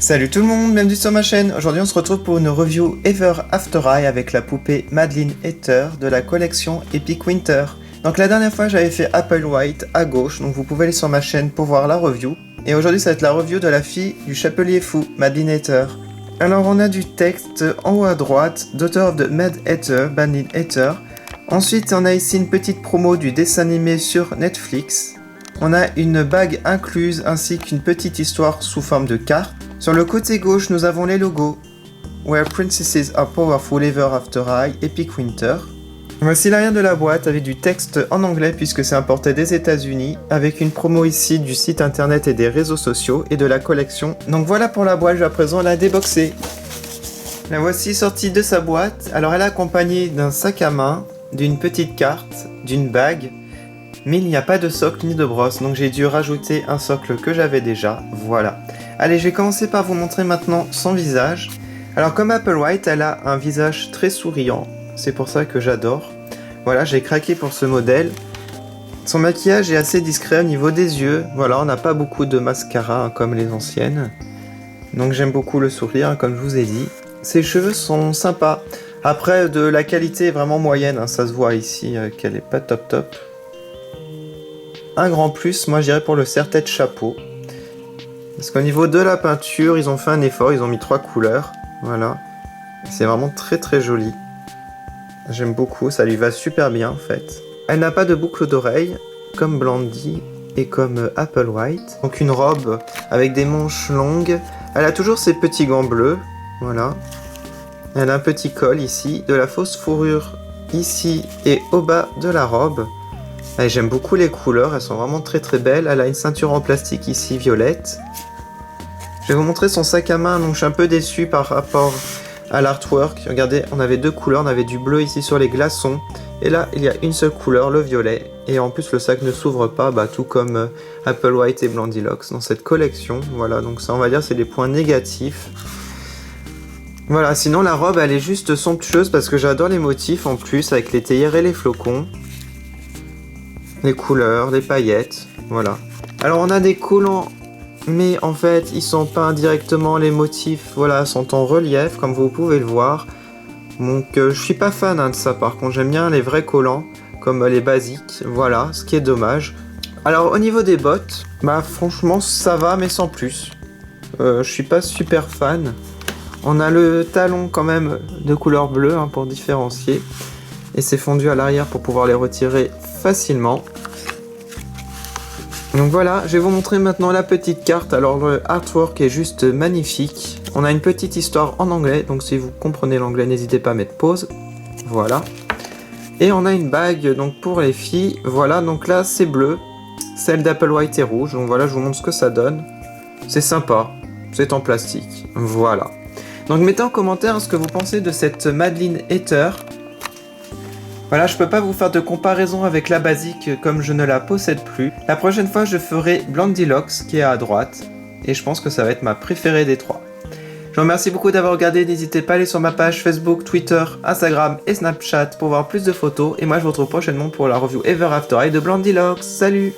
Salut tout le monde, bienvenue sur ma chaîne. Aujourd'hui on se retrouve pour une review Ever After High avec la poupée Madeline Hatter de la collection Epic Winter. Donc la dernière fois j'avais fait Applewhite à gauche, donc vous pouvez aller sur ma chaîne pour voir la review. Et aujourd'hui ça va être la review de la fille du chapelier fou, Madeline Hatter. Alors on a du texte en haut à droite, Daughter of the Mad Hatter, Madeline Hatter. Ensuite on a ici une petite promo du dessin animé sur Netflix. On a une bague incluse ainsi qu'une petite histoire sous forme de carte. Sur le côté gauche, nous avons les logos. Where Princesses are Powerful Ever After High, Epic Winter. Voici l'arrière de la boîte avec du texte en anglais puisque c'est importé des États-Unis, avec une promo ici du site internet et des réseaux sociaux et de la collection. Donc voilà pour la boîte, je vais à présent la déboxer. La voici sortie de sa boîte. Alors elle est accompagnée d'un sac à main, d'une petite carte, d'une bague. Mais il n'y a pas de socle ni de brosse, donc j'ai dû rajouter un socle que j'avais déjà, voilà. Allez, je vais commencer par vous montrer maintenant son visage. Alors comme Applewhite, elle a un visage très souriant, c'est pour ça que j'adore. Voilà, j'ai craqué pour ce modèle. Son maquillage est assez discret au niveau des yeux, voilà, on n'a pas beaucoup de mascara hein, comme les anciennes. Donc j'aime beaucoup le sourire, hein, comme je vous ai dit. Ses cheveux sont sympas. Après, de la qualité est vraiment moyenne, hein, ça se voit ici qu'elle est pas top top. Un grand plus, moi j'irais pour le serre-tête chapeau. Parce qu'au niveau de la peinture, ils ont fait un effort, ils ont mis 3 couleurs. Voilà. C'est vraiment très très joli. J'aime beaucoup, ça lui va super bien en fait. Elle n'a pas de boucle d'oreille, comme Blondie et comme Applewhite. Donc une robe avec des manches longues. Elle a toujours ses petits gants bleus. Voilà. Elle a un petit col ici, de la fausse fourrure ici et au bas de la robe. J'aime beaucoup les couleurs, elles sont vraiment très très belles. Elle a une ceinture en plastique ici, violette. Je vais vous montrer son sac à main, donc je suis un peu déçu par rapport à l'artwork. Regardez, on avait 2 couleurs, on avait du bleu ici sur les glaçons. Et là, il y a une seule couleur, le violet. Et en plus, le sac ne s'ouvre pas, tout comme Applewhite et Blondilocks dans cette collection. Voilà, donc ça, on va dire, c'est des points négatifs. Voilà, sinon la robe, elle est juste somptueuse parce que j'adore les motifs en plus, avec les théières et les flocons. Les couleurs, les paillettes, voilà. Alors on a des collants, mais en fait ils sont peints directement, les motifs, voilà, sont en relief, comme vous pouvez le voir. Donc je suis pas fan de ça par contre, j'aime bien les vrais collants, comme les basiques, voilà, ce qui est dommage. Alors au niveau des bottes, franchement ça va, mais sans plus. Je suis pas super fan. On a le talon quand même de couleur bleue pour différencier. Et c'est fondu à l'arrière pour pouvoir les retirer facilement. Donc voilà, je vais vous montrer maintenant la petite carte. Alors le artwork est juste magnifique. On a une petite histoire en anglais, donc si vous comprenez l'anglais, n'hésitez pas à mettre pause. Voilà. Et on a une bague donc pour les filles. Voilà, donc là c'est bleu. Celle d'Applewight est rouge. Donc voilà, je vous montre ce que ça donne. C'est sympa. C'est en plastique. Voilà. Donc mettez en commentaire ce que vous pensez de cette Madeline Hatter. Voilà, je peux pas vous faire de comparaison avec la basique comme je ne la possède plus. La prochaine fois, je ferai Blondilocks qui est à droite. Et je pense que ça va être ma préférée des 3. Je vous remercie beaucoup d'avoir regardé. N'hésitez pas à aller sur ma page Facebook, Twitter, Instagram et Snapchat pour voir plus de photos. Et moi, je vous retrouve prochainement pour la review Ever After High de Blondilocks. Salut!